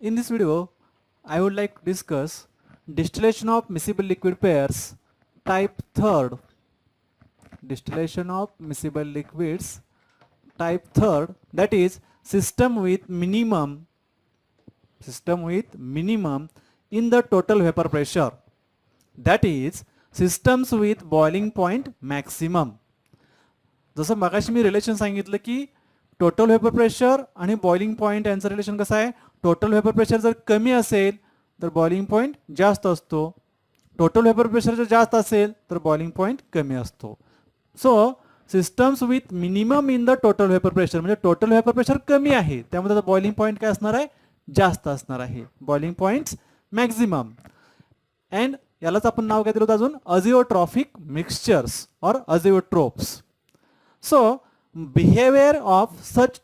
In this video, I would like to discuss distillation of miscible liquid pairs type third. Distillation of miscible liquids type third, that is system with minimum in the total vapor pressure, that is systems with boiling point maximum. जसं मगाशी मी relation सांगितलं की total vapour pressure आणि boiling point यांचं relation कसं आहे. Total vapour pressure जर कमी असेल तर बॉइलिंग पॉईंट जास्त असतो, टोटल व्हेपर प्रेशर जर जास्त असेल तर बॉइलिंग पॉईंट कमी असतो. So systems with minimum in the total vapour pressure म्हणजे टोटल व्हेपर प्रेशर कमी आहे त्यामध्ये बॉइलिंग पॉईंट काय असणार आहे, जास्त असणार आहे, बॉइलिंग पॉईंट्स मॅक्झिमम. अँड यालाच आपण नाव काय दिलं होतं अजून, अजिओट्रॉफिक मिक्सचर्स और अजिओट्रोप्स. So behavior of such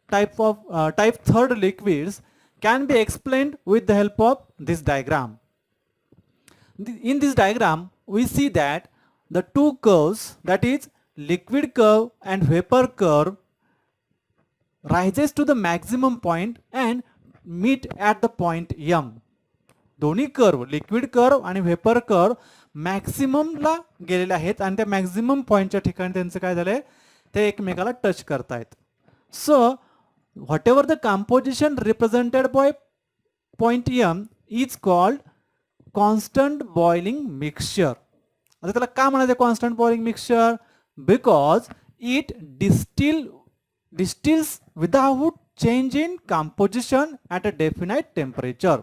type third liquids can be explained with the help of this diagram. In this diagram we see that the two curves, that is liquid curve and vapor curve, rises to the maximum point and meet at the point M. दोन्ही curve, liquid curve आणि vapour curve मॅक्सिममला गेलेले आहेत आणि त्या maximum पॉईंटच्या ठिकाणी त्यांचं काय झालंय, ते एकमेकाला टच करतायत. So whatever the composition represented by point M is called constant boiling mixture. आता त्याला का म्हणायचं constant boiling mixture, because it distils without change in composition at a definite temperature.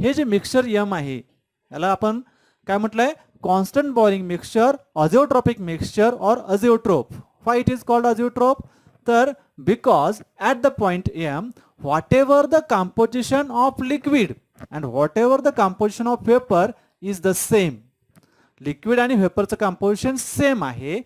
हे जे मिक्सचर यम आहे याला आपण काय म्हटलंय, constant boiling mixture, azeotropic mixture और azeotrope. Why it is called azeotrope? तर because at the point M, whatever the composition of liquid and whatever the composition of vapor is the same. Liquid आणि व्हेपरचं composition same आहे.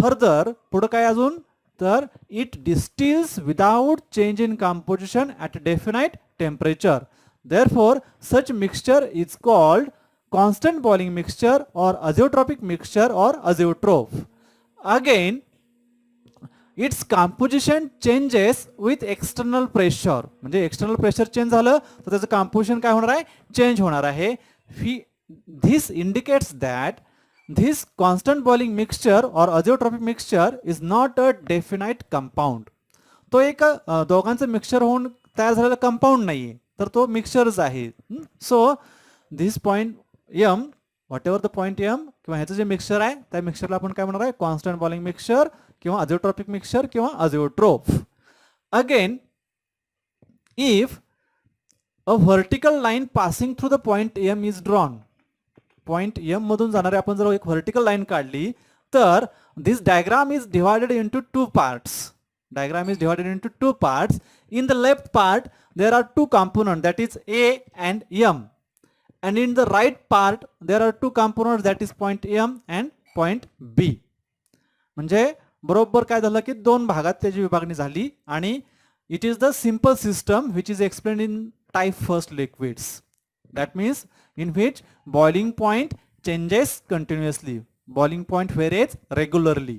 Further पुढं काय अजून, तर it distils without change in composition at definite temperature. Therefore such mixture is called constant boiling mixture or azeotropic mixture और azeotrope. Again its composition changes with external pressure. म्हणजे external pressure change झालं तर त्याचं composition काय होणार आहे, change होणार आहे. This indicates that this constant boiling mixture or azeotropic mixture is not a definite compound. तो एक दोघांचं मिक्सचर होऊन तयार झालेला कंपाऊंड नाहीये, तर तो मिक्सचरच आहे. So this point M, whatever the point M, किंवा ह्याचं जे मिक्सचर आहे त्या मिक्सचरला आपण काय म्हणणार आहे, कॉन्स्टंट बॉइलिंग मिक्सचर किंवा अजिओट्रॉपिक मिक्सचर किंवा azeotrope. Again if a vertical line passing through the point M is drawn, point M मधून जाणारे आपण जर एक व्हर्टिकल लाईन काढली तर this diagram is divided into two parts. Diagram is divided into two parts. In the left part there are two component, that is A and M, and in the right part there are two components, that is point M and point B. म्हणजे बरोबर काय झालं की दोन भागात त्याची विभागणी झाली आणि it is the simple system which is explained in type first liquids. That means in which boiling point changes continuously, boiling point varies regularly.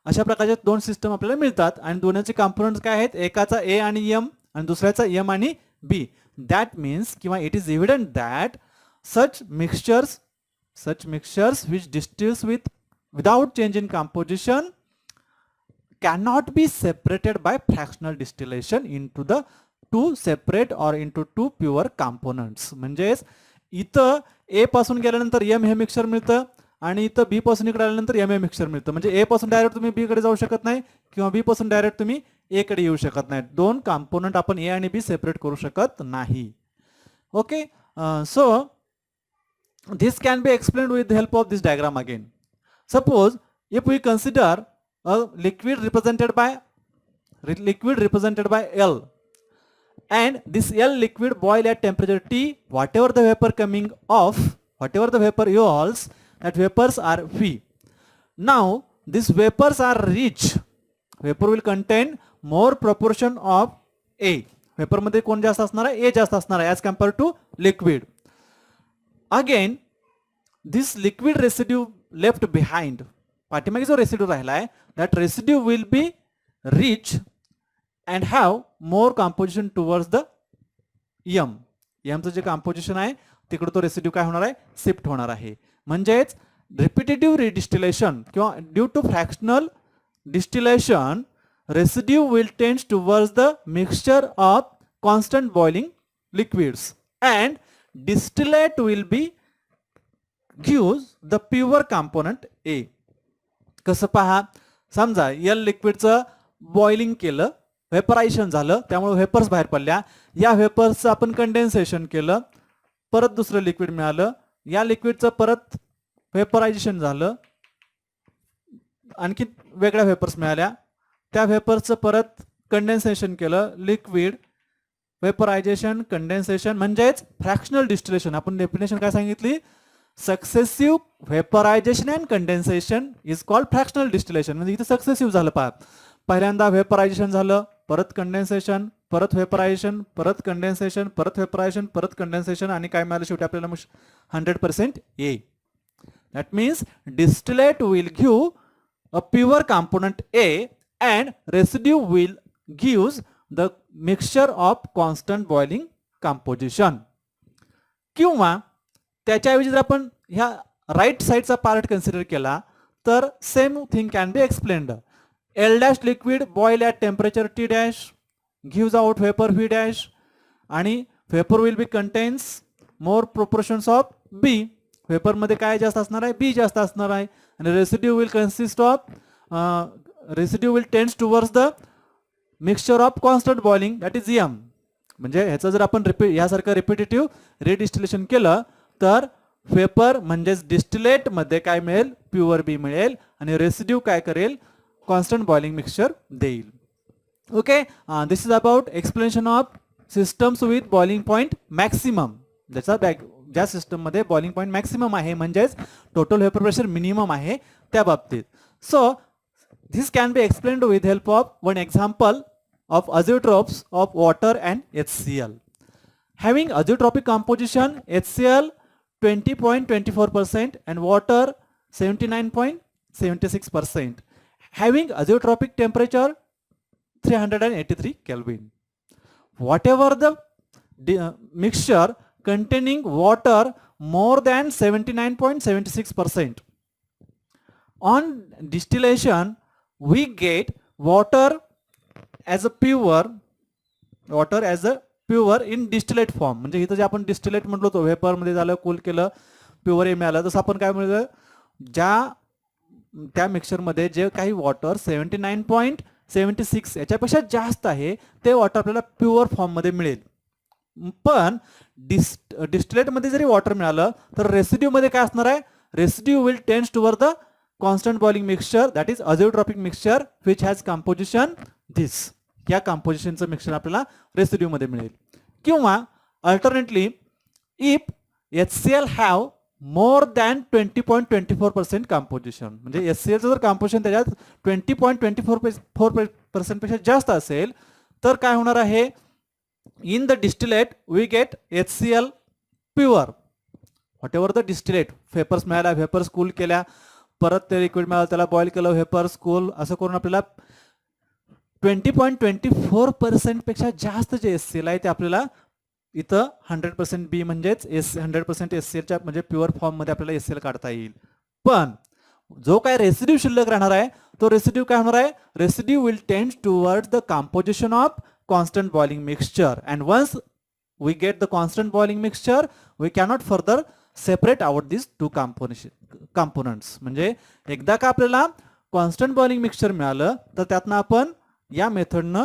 अशा प्रकारचे दोन सिस्टम आपल्याला मिळतात आणि दोन्हीचे कंपोनेंट्स काय आहेत, एकाचा ए आणि एम आणि दुसऱ्याचा एम आणि बी. दॅट मीन्स किंवा it is evident that such mixtures which distills without change in composition cannot be separated by fractional distillation into the two separate or into two pure components. म्हणजेच इथं ए पासून गेल्यानंतर M हे mixture मिळतं आणि इथं बी पासून इकडे आल्यानंतर एम हे मिक्सचर मिळतं. म्हणजे ए पासून डायरेक्ट तुम्ही बी कडे जाऊ शकत नाही किंवा बी पासून डायरेक्ट तुम्ही ए कडे येऊ शकत नाही. दोन कंपोनंट आपण ए आणि बी सेपरेट करू शकत नाही. Okay, so this can be explained with the help of this diagram again. Suppose if we consider a liquid represented by L, and this L liquid boil at temperature T, whatever the vapor coming off, whatever the vapor evolves, that vapors are V. Now these vapors are rich. Vapor will contain more proportion of A. Vapor मध्ये कोण जास्त असणार आहे, A जास्त असणार आहे as compared to liquid. Again this liquid residue left behind, पाठीमागे जो रेसिड्यू राहिला आहे, that residue will be rich and have more composition towards the M, यमचं जे कॉम्पोजिशन आहे तिकडे तो रेसिड्यू काय होणार आहे, शिफ्ट होणार आहे. म्हणजेच रिपिटेटिव्ह रिडिस्टिलेशन किंवा due to fractional distillation residue will tend towards the mixture of constant boiling liquids and distillate will be gives the pure component A. कसं पहा, समजा एल लिक्विडचं बॉइलिंग केलं, व्हेपरायझेशन झालं, त्यामुळे व्हेपर्स बाहेर पडल्या. या व्हेपर्सचं आपण कंडेन्सेशन केलं, परत दुसरं लिक्विड मिळालं. या लिक्विडचं परत व्हेपरायझेशन झालं, आणखी वेगळ्या व्हेपर्स मिळाल्या. त्या व्हेपर्सचं परत कंडेन्सेशन केलं, लिक्विड, व्हेपरायझेशन, कंडेन्सेशन, म्हणजेच फ्रॅक्शनल डिस्टिलेशन. आपण डेफिनेशन काय सांगितली, successive vaporization and condensation is called fractional distillation. म्हणजे इथे सक्सेसिव्ह झालं पहा, पहिल्यांदा व्हेपरायझेशन झालं, परत कंडेन्सेशन, परत व्हेपरायझेशन, परत कंडेन्सेशन, परत व्हेपरायझेशन, परत कंडेन्सेशन, आणि काय मिळालं शेवटी आपल्याला 100% A. That means distillate will give a pure component A and residue will gives the mixture of constant boiling composition. किंवा त्याच्याऐवजी जर आपण ह्या राईट साईडचा पार्ट कन्सिडर केला तर same thing can be explained. L dash liquid boil at temperature T dash gives out vapor V dash आणि vapor will be contains more proportions of B. vapor मध्ये काय जास्त असणार आहे, B जास्त असणार आहे, आणि residue will consist of residue will tends towards the mixture of constant boiling, that is M. म्हणजे ह्याचं जर आपण यासारखं रिपिटेटिव्ह रिडिस्टिलेशन केलं तर वेपर म्हणजेच डिस्टिलेट मध्ये काय मिळेल, प्युअर बी मिळेल, आणि रेसिड्यू काय करेल, कॉन्स्टंट बॉइलिंग मिक्सचर देईल. Okay, this is about explanation of systems with boiling point maximum. ज्या सिस्टम मध्ये बॉइलिंग पॉइंट मॅक्सिमम आहे, म्हणजेच टोटल वेपर प्रेशर मिनिमम आहे, त्या बाबतीत. So this can be explained with help of one example of azeotrophs of water and HCl. Having azeotropic composition, HCl 20.24% and water 79.76%. Having azeotropic temperature 383 Kelvin. Whatever the mixture containing water more than 79.76%. On distillation, we get water as a pure in distillate form. म्हणजे इथं जे आपण distillate म्हटलो होतो, vapour मध्ये झालं, cool केलं, pure हे मिळालं, तसं आपण काय म्हणलं, त्या मिक्सचर मध्ये जे काही वॉटर 79.76 याच्यापेक्षा जास्त आहे ते वॉटर आपल्याला प्युअर फॉर्म मध्ये मिळेल. पण डिस्टिलेट मध्ये जरी वॉटर मिळालं तर रेसिड्यू मध्ये काय असणार आहे, residue will tends toward the constant boiling mixture, that is azeotropic mixture which has composition this. या compositionचं मिक्सचर आपल्याला रेसिड्यू मध्ये मिळेल. किंवा alternately if HCl have more than 20.24% composition, म्हणजे HCl चं जर composition त्याच्यात 20.24% पेक्षा जास्त असेल तर काय होणार आहे, in the distillate we get HCl pure. whatever the distillate, vapours मिळाला, वेपर्स कूल केल्या, परत ते लिक्विड मिळालं, त्याला बॉईल केलं, व्हेपर्स कूल, असं करून आपल्याला 20.24% पेक्षा जास्त जे HCl आहे ते आपल्याला इथं 100% B म्हणजेच 100% HClच्या म्हणजे प्युअर फॉर्म मध्ये आपल्याला HCl काढता येईल. पण जो काय रेसिड्यू शिल्लक राहणार आहे तो रेसिड्यू काय होणार आहे, residue will tend towards the composition of constant boiling mixture, and once we get the constant boiling mixture we cannot further separate out this two components. म्हणजे एकदा का आपल्याला कॉन्स्टंट बॉइलिंग मिक्सचर मिळालं तर त्यातनं आपण या मेथडनं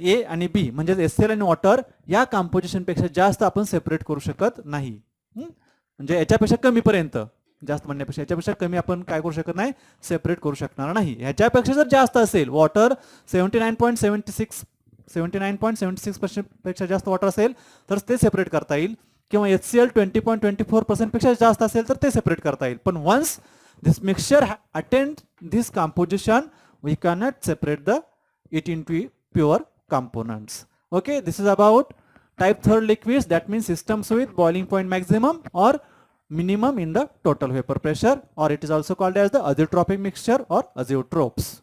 ए आणि बी म्हणजे HCl आणि वॉटर या कॉम्पोजिशन पेक्षा जास्त आपण सेपरेट करू शकत नाही. म्हणजे याच्यापेक्षा कमीपर्यंत, जास्त म्हणण्यापेक्षा याच्यापेक्षा कमी आपण काय करू शकत नाही, सेपरेट करू शकणार नाही. ह्याच्यापेक्षा जर जास्त असेल, वॉटर 79.76% पेक्षा जास्त वॉटर असेल तर ते सेपरेट करता येईल, किंवा HCl 20.24% पेक्षा जास्त असेल तर ते सेपरेट करता येईल. पण once this mixture attained this composition we cannot separate it into pure components. Okay, this is about type 3 liquids, that means systems with boiling point maximum or minimum in the total vapor pressure, or it is also called as the azeotropic mixture or azeotropes.